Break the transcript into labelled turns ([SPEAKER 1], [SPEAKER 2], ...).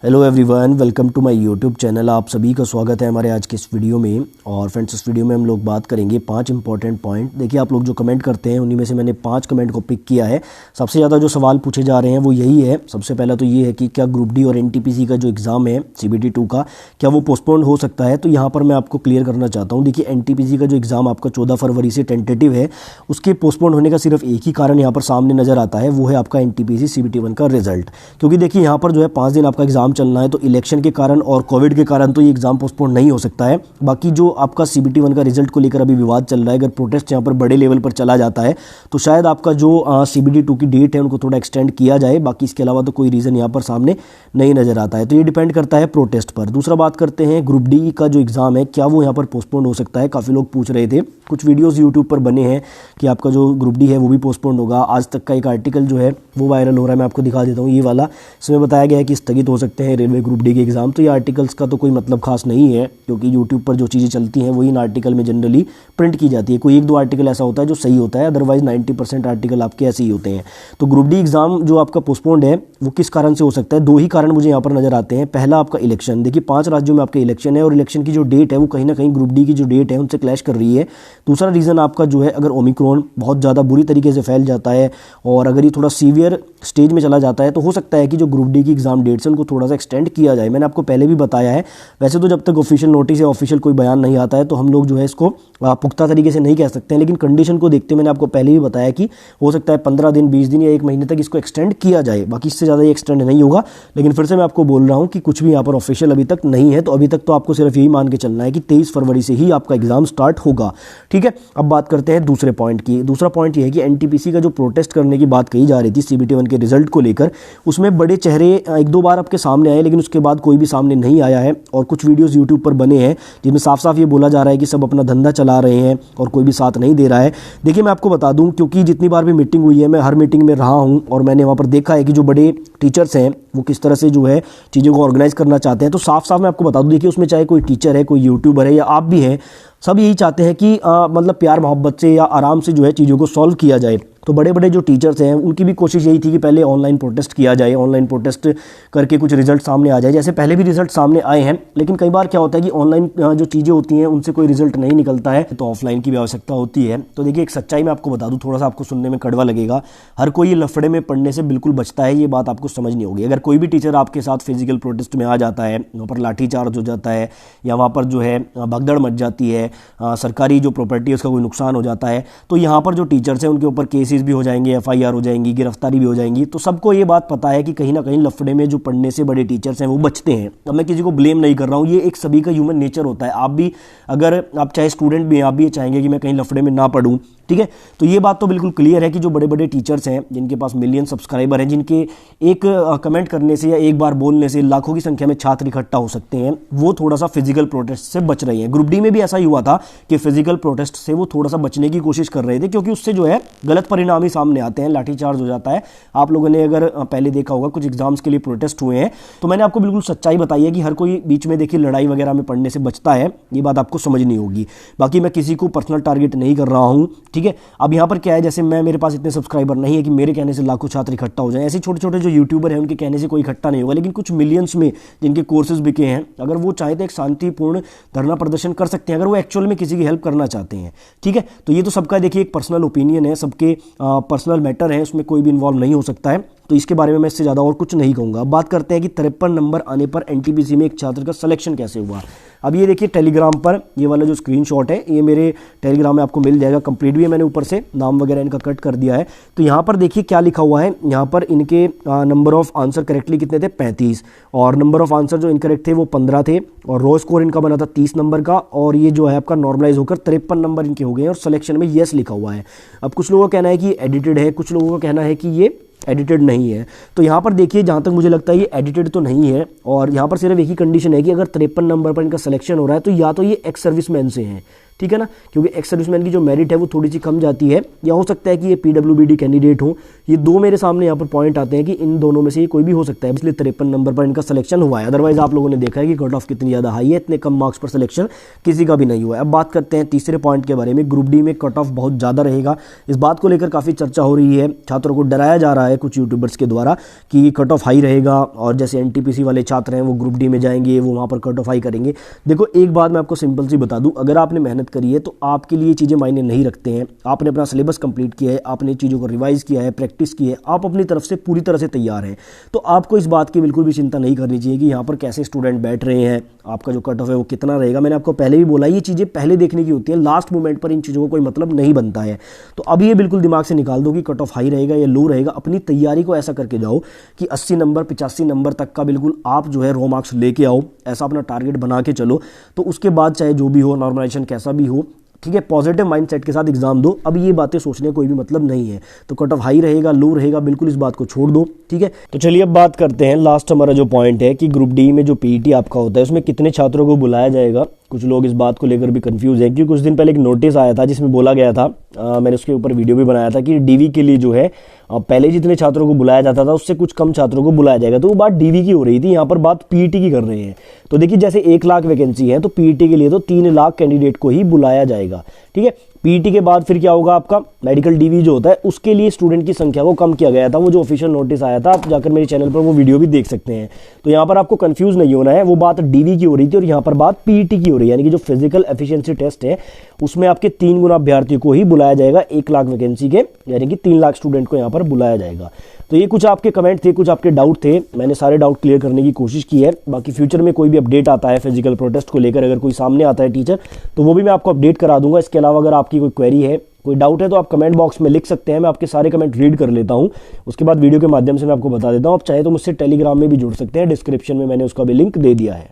[SPEAKER 1] Hello everyone, welcome to my YouTube channel. आप सभी का स्वागत है हमारे आज के इस वीडियो में। और फ्रेंड्स, इस वीडियो में हम लोग बात करेंगे 5 इंपॉर्टेंट पॉइंट। देखिए, आप लोग जो कमेंट करते हैं उन्हीं में से मैंने 5 कमेंट को पिक किया है। सबसे ज़्यादा जो सवाल पूछे जा रहे हैं वो यही है। सबसे पहला तो ये है कि क्या ग्रुप डी और एनटीपीसी का जो एग्ज़ाम है CBT 2 का, क्या वो पोस्टपोन हो सकता है। तो यहाँ पर मैं आपको क्लियर करना चाहता हूँ। देखिए, एनटीपीसी का जो एग्ज़ाम आपका 14 फरवरी से टेंटेटिव है, उसके पोस्टपोन होने का सिर्फ एक ही कारण यहाँ पर सामने नज़र आता है, वो है आपका एनटीपीसी CBT 1 का रिजल्ट। क्योंकि देखिए, यहाँ पर जो है 5 दिन आपका एग्ज़ाम चलना है, तो इलेक्शन के कारण और कोविड के कारण तो ये एग्जाम पोस्टपोन नहीं हो सकता है। बाकी जो आपका CBT 1 का रिजल्ट को लेकर अभी विवाद चल रहा है, अगर प्रोटेस्ट यहाँ पर बड़े लेवल पर चला जाता है तो शायद आपका जो CBT 2 की डेट है उनको थोड़ा एक्सटेंड किया जाए। बाकी इसके अलावा तो कोई रीज़न यहाँ पर सामने नहीं नज़र आता है। तो ये डिपेंड करता है प्रोटेस्ट पर। दूसरा बात करते हैं, ग्रुप डी का जो एग्ज़ाम है, क्या वो यहाँ पर पोस्टपोन हो सकता है। काफ़ी लोग पूछ रहे थे, कुछ वीडियोज़ यूट्यूब पर बने हैं कि आपका जो ग्रुप डी है वो भी पोस्टपोन होगा। आज तक का एक आर्टिकल जो है वो वायरल हो रहा है, मैं आपको दिखा देता हूँ। ये वाला, इसमें बताया गया है कि स्थगित हो सकते हैं रेलवे ग्रुप डी के एग्ज़ाम। तो ये आर्टिकल्स का तो कोई मतलब खास नहीं है, क्योंकि यूट्यूब पर जो चीज़ें चलती हैं वही इन आर्टिकल में जनरली प्रिंट की जाती है। कोई एक दो आर्टिकल ऐसा होता है जो सही होता है, अदरवाइज 90% आर्टिकल आपके ऐसे ही होते हैं। तो ग्रुप डी एग्ज़ाम जो आपका पोस्टपोन्ड है वो किस कारण से हो सकता है। 2 ही कारण मुझे यहाँ पर नज़र आते हैं। पहला, आपका इलेक्शन। देखिए, 5 राज्यों में आपके इलेक्शन है और इलेक्शन की जो डेट है वो कहीं ना कहीं ग्रुप डी की जो डेट है उनसे क्लैश कर रही है। दूसरा रीज़न आपका जो है, अगर ओमिक्रॉन बहुत ज़्यादा बुरी तरीके से फैल जाता है और अगर ये थोड़ा सीवियर स्टेज में चला जाता है तो हो सकता है कि जो ग्रुप डी की एग्ज़ाम डेट्स हैं उनको थोड़ा सा एक्सटेंड किया जाए। मैंने आपको पहले भी बताया है। वैसे तो जब तक ऑफिशियल नोटिस या ऑफिशियल कोई बयान नहीं आता है तो हम लोग जो है इसको पुख्ता तरीके से नहीं कह सकते हैं, लेकिन कंडीशन को देखते मैंने आपको पहले भी बताया कि हो सकता है 15 दिन, 20 दिन या 1 महीने तक इसको एक्सटेंड किया जाए। बाकी इससे ज़्यादा ये एक्सटेंड नहीं होगा। लेकिन फिर से मैं आपको बोल रहा हूँ कि कुछ भी यहाँ पर ऑफिशियल अभी तक नहीं है। तो अभी तक तो आपको सिर्फ यही मान के चलना है कि 23 फरवरी से ही आपका एग्जाम स्टार्ट होगा। ठीक है, अब बात करते हैं दूसरे पॉइंट की। दूसरा पॉइंट ये है कि एनटीपीसी का जो प्रोटेस्ट करने की बात कही जा रही थी CBT 1 के रिजल्ट को लेकर, उसमें बड़े चेहरे 1-2 बार आपके सामने आए, लेकिन उसके बाद कोई भी सामने नहीं आया है। और कुछ वीडियोस यूट्यूब पर बने हैं जिसमें साफ साफ ये बोला जा रहा है कि सब अपना धंधा चला रहे हैं और कोई भी साथ नहीं दे रहा है। देखिए, मैं आपको बता दूं, क्योंकि जितनी बार भी मीटिंग हुई है, मैं हर मीटिंग में रहा हूं और मैंने वहां पर देखा है कि जो बड़े टीचर्स हैं वो किस तरह से जो है चीज़ों को ऑर्गेनाइज करना चाहते हैं। तो साफ साफ मैं आपको बता दूं, देखिए, उसमें चाहे कोई टीचर है, कोई यूट्यूबर है या आप भी हैं, सब यही चाहते हैं कि मतलब प्यार मोहब्बत से या आराम से जो है चीज़ों को सॉल्व किया जाए। तो बड़े बड़े जो टीचर्स हैं उनकी भी कोशिश यही थी कि पहले ऑनलाइन प्रोटेस्ट किया जाए, ऑनलाइन प्रोटेस्ट करके कुछ रिजल्ट सामने आ जाए। जैसे पहले भी रिजल्ट सामने आए हैं, लेकिन कई बार क्या होता है कि ऑनलाइन जो चीज़ें होती हैं उनसे कोई रिजल्ट नहीं निकलता है, तो ऑफलाइन की भी आवश्यकता होती है। तो देखिए, एक सच्चाई मैं आपको बता दूं, थोड़ा सा आपको सुनने में कड़वा लगेगा, हर कोई ये लफड़े में पढ़ने से बिल्कुल बचता है। ये बात आपको समझनी होगी। अगर कोई भी टीचर आपके साथ फिजिकल प्रोटेस्ट में आ जाता है, वहाँ पर लाठीचार्ज हो जाता है या वहाँ पर जो है भगदड़ मच जाती है, सरकारी जो प्रॉपर्टी है उसका कोई नुकसान हो जाता है, तो यहाँ पर जो टीचर्स हैं उनके ऊपर केसेस भी हो जाएंगे, FIR हो जाएंगी, गिरफ्तारी भी हो जाएंगी। तो सबको ये बात पता है कि कहीं ना कहीं लफड़े में जो पढ़ने से बड़े टीचर्स हैं वो बचते हैं। अब मैं किसी को ब्लेम नहीं कर रहा हूँ, ये एक सभी का ह्यूमन नेचर होता है। आप भी, अगर आप चाहे स्टूडेंट भी हैं, आप भी ये चाहेंगे कि मैं कहीं लफड़े में ना पढ़ूँ। ठीक है, तो ये बात तो बिल्कुल क्लियर है कि जो बड़े बड़े टीचर्स हैं, जिनके पास मिलियन सब्सक्राइबर हैं, जिनके एक कमेंट करने से या एक बार बोलने से लाखों की संख्या में छात्र इकट्ठा हो सकते हैं, वो थोड़ा सा फिजिकल प्रोटेस्ट से बच रहे हैं। ग्रुप डी में भी ऐसा ही हुआ था कि फिजिकल प्रोटेस्ट से वो थोड़ा सा बचने की कोशिश कर रहे थे, क्योंकि उससे जो है गलत परिणाम ही सामने आते हैं, लाठीचार्ज हो जाता है। आप लोगों ने अगर पहले देखा होगा, कुछ एग्जाम्स के लिए प्रोटेस्ट हुए हैं, तो मैंने आपको बिल्कुल सच्चाई बताई है कि हर कोई बीच में देखिए लड़ाई वगैरह में पढ़ने से बचता है। ये बात आपको समझनी होगी। बाकी मैं किसी को पर्सनल टारगेट नहीं कर रहा हूँ। ठीक है, अब यहाँ पर क्या है, जैसे मेरे पास इतने सब्सक्राइबर नहीं है कि मेरे कहने से लाखों छात्र इकट्ठा हो जाए। ऐसे छोटे छोटे जो यूट्यूबर हैं उनके कहने से कोई इकट्ठा नहीं होगा, लेकिन कुछ मिलियंस में जिनके कोर्सेज बिके हैं, अगर वो चाहे तो एक शांतिपूर्ण धरना प्रदर्शन कर सकते हैं, अगर वो एक्चुअल में किसी की हेल्प करना चाहते हैं। ठीक है, तो ये तो सबका देखिए एक पर्सनल ओपिनियन है, सबके पर्सनल मैटर है, उसमें कोई भी इन्वॉल्व नहीं हो सकता है। तो इसके बारे में मैं इससे ज़्यादा और कुछ नहीं कहूँगा। अब बात करते हैं कि 53 नंबर आने पर एनटीपीसी में एक छात्र का सिलेक्शन कैसे हुआ। अब ये देखिए, टेलीग्राम पर ये वाला जो स्क्रीनशॉट है, ये मेरे टेलीग्राम में आपको मिल जाएगा, कंप्लीट भी है, मैंने ऊपर से नाम वगैरह इनका कट कर दिया है। तो यहाँ पर देखिए क्या लिखा हुआ है। यहाँ पर इनके नंबर ऑफ आंसर करेक्टली कितने थे, 35, और नंबर ऑफ आंसर जो इनकरेक्ट थे वो 15 थे, और रो स्कोर इनका बना था 30 नंबर का, और ये जो है आपका नॉर्मलाइज होकर 53 नंबर इनके हो गए हैं, और सिलेक्शन में येस लिखा हुआ है। अब कुछ लोगों का कहना है कि एडिटेड है, कुछ लोगों का कहना है कि ये एडिटेड नहीं है। तो यहाँ पर देखिए, जहाँ तक मुझे लगता है ये एडिटेड तो नहीं है, और यहाँ पर सिर्फ एक ही कंडीशन है कि अगर 53 नंबर पर इनका सिलेक्शन हो रहा है तो या तो ये एक्स सर्विसमैन से हैं, ठीक है ना, क्योंकि एक्स सर्विसमैन की जो मेरिट है वो थोड़ी सी कम जाती है, या हो सकता है कि ये PWBD कैंडिडेट हो। ये दो मेरे सामने यहाँ पर पॉइंट आते हैं कि इन दोनों में से कोई भी हो सकता है, इसलिए 53 नंबर पर इनका सिलेक्शन हुआ है। अदरवाइज आप लोगों ने देखा है कि कट ऑफ कितनी ज़्यादा हाई है, इतने कम मार्क्स पर सिलेक्शन किसी का भी नहीं हुआ है। अब बात करते हैं तीसरे पॉइंट के बारे में। ग्रुप डी में कट ऑफ बहुत ज़्यादा रहेगा, इस बात को लेकर काफ़ी चर्चा हो रही है, छात्रों को डराया जा रहा है कुछ यूट्यूबर्स के द्वारा कि कट ऑफ हाई रहेगा और जैसे NTPC वाले छात्र हैं वो ग्रुप डी में जाएंगे, वो वहाँ पर कट ऑफ हाई करेंगे। देखो एक बात मैं आपको सिंपल सी बता दूं, अगर आपने मेहनत करी है तो आपके लिए चीज़ें मायने नहीं रखते हैं। आपने अपना सिलेबस कंप्लीट किया है, आपने चीज़ों को रिवाइज किया है, प्रैक्टिस की है, आप अपनी तरफ से पूरी तरह से तैयार हैं, तो आपको इस बात की बिल्कुल भी चिंता नहीं करनी चाहिए कि यहाँ पर कैसे स्टूडेंट बैठ रहे हैं, आपका जो कट ऑफ है वो कितना रहेगा। मैंने आपको पहले भी बोला ये चीज़ें पहले देखने की होती है, लास्ट मोमेंट पर इन चीज़ों का कोई मतलब नहीं बनता है। तो अब ये बिल्कुल दिमाग से निकाल दो कि कट ऑफ हाई रहेगा या लो रहेगा। अपनी तैयारी को ऐसा करके जाओ कि 80 नंबर 85 नंबर तक का बिल्कुल आप जो है रो मार्क्स लेके आओ, ऐसा अपना टारगेट बना के चलो। तो उसके बाद चाहे जो भी हो, नॉर्मलाइजेशन कैसा भी हो, ठीक है, पॉजिटिव माइंडसेट के साथ एग्जाम दो। अब ये बातें सोचने का कोई भी मतलब नहीं है। तो कट ऑफ हाई रहेगा लो रहेगा, बिल्कुल इस बात को छोड़ दो, ठीक है। तो चलिए अब बात करते हैं, लास्ट हमारा जो पॉइंट है कि ग्रुप डी में जो PET आपका होता है उसमें कितने छात्रों को बुलाया जाएगा। कुछ लोग इस बात को लेकर भी कंफ्यूज है, क्योंकि कुछ दिन पहले एक नोटिस आया था जिसमें बोला गया था, मैंने उसके ऊपर वीडियो भी बनाया था कि DV के लिए जो है पहले जितने छात्रों को बुलाया जाता था उससे कुछ कम छात्रों को बुलाया जाएगा। तो वो बात DV की हो रही थी, यहाँ पर बात PET की कर रहे हैं। तो देखिए जैसे 1 लाख वैकेंसी है तो PET के लिए तो 3 लाख कैंडिडेट को ही बुलाया जाएगा, ठीक है। PET के बाद फिर क्या होगा, आपका मेडिकल DV जो होता है उसके लिए स्टूडेंट की संख्या को कम किया गया था। वो जो ऑफिशियल नोटिस आया था, आप जाकर मेरे चैनल पर वो वीडियो भी देख सकते हैं। तो यहाँ पर आपको कंफ्यूज नहीं होना है, वो बात DV की हो रही थी और यहाँ पर बात PET की हो रही है, यानी कि जो फिजिकल एफिशिएंसी टेस्ट है उसमें आपके 3 गुना अभ्यर्थियों को ही बुलाया जाएगा 1 लाख वैकेंसी के, यानी कि 3 लाख स्टूडेंट को यहाँ पर बुलाया जाएगा। तो ये कुछ आपके कमेंट थे, कुछ आपके डाउट थे, मैंने सारे डाउट क्लियर करने की कोशिश की है। बाकी फ्यूचर में कोई भी अपडेट आता है फिजिकल प्रोटेस्ट को लेकर, अगर कोई सामने आता है टीचर, तो वो भी मैं आपको अपडेट करा दूंगा। इसके अलावा अगर आपकी कोई क्वेरी है, कोई डाउट है, तो आप कमेंट बॉक्स में लिख सकते हैं, मैं आपके सारे कमेंट रीड कर लेता हूं। उसके बाद वीडियो के माध्यम से मैं आपको बता देता हूं। आप चाहे तो मुझसे टेलीग्राम में भी जुड़ सकते हैं, डिस्क्रिप्शन में मैंने उसका भी लिंक दे दिया है।